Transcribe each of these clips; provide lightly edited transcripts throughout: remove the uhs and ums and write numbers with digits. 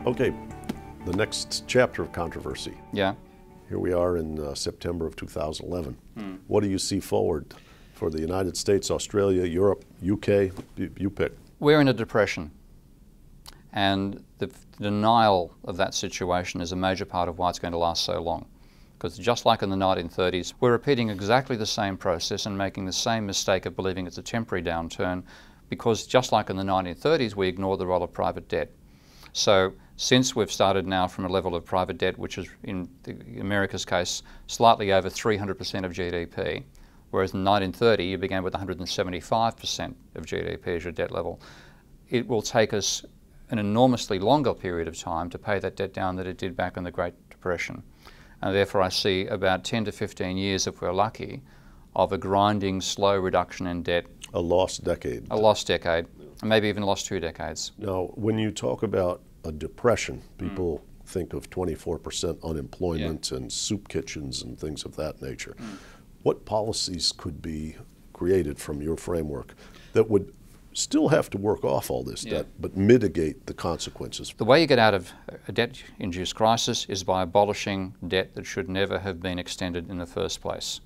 Okay, the next chapter of controversy. Yeah. Here we are in September of 2011. What do you see forward for the United States, Australia, Europe, UK? You pick. We're in a depression, and the denial of that situation is a major part of why it's going to last so long. Because just like in the 1930s, we're repeating exactly the same process and making the same mistake of believing it's a temporary downturn, because just like in the 1930s, we ignore the role of private debt. So since we've started now from a level of private debt, which is in America's case, slightly over 300% of GDP, whereas in 1930 you began with 175% of GDP as your debt level, it will take us an enormously longer period of time to pay that debt down than it did back in the Great Depression. And therefore I see about 10 to 15 years, if we're lucky, of a grinding, slow reduction in debt. A lost decade. A lost decade, and maybe even lost 2 decades. Now, when you talk about a depression, people think of 24% unemployment and soup kitchens and things of that nature. What policies could be created from your framework that would still have to work off all this debt, but mitigate the consequences? The way you get out of a debt-induced crisis is by abolishing debt that should never have been extended in the first place.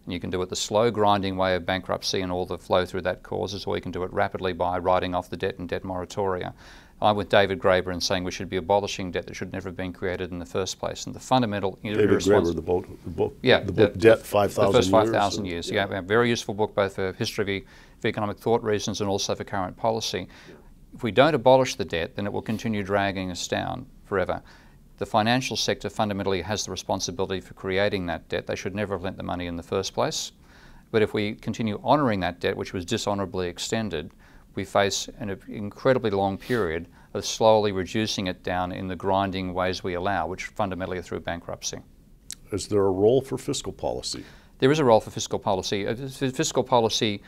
And you can do it the slow grinding way of bankruptcy and all the flow through that causes, or you can do it rapidly by writing off the debt and debt moratoria. I'm with David Graeber in saying we should be abolishing debt that should never have been created in the first place. And the fundamental... David Graeber, the book Debt, 5,000 Years? The first 5,000 years, yeah. A very useful book both for history of economic thought reasons and also for current policy. If we don't abolish the debt, then it will continue dragging us down forever. The financial sector fundamentally has the responsibility for creating that debt. They should never have lent the money in the first place. But if we continue honouring that debt, which was dishonourably extended, we face an incredibly long period of slowly reducing it down in the grinding ways we allow, which fundamentally are through bankruptcy. Is there a role for fiscal policy? There is a role for fiscal policy. Fiscal policy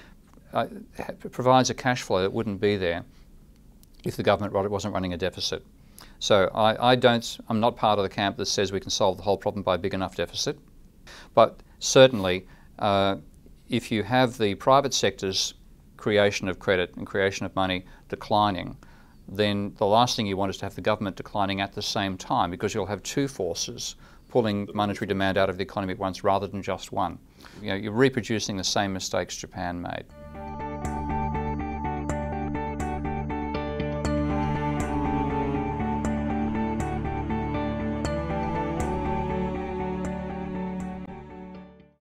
provides a cash flow that wouldn't be there if the government wasn't running a deficit. So I'm not part of the camp that says we can solve the whole problem by a big enough deficit. But certainly, if you have the private sector's creation of credit and creation of money declining, then the last thing you want is to have the government declining at the same time, because you'll have two forces pulling monetary demand out of the economy at once rather than just one. You know, you're reproducing the same mistakes Japan made.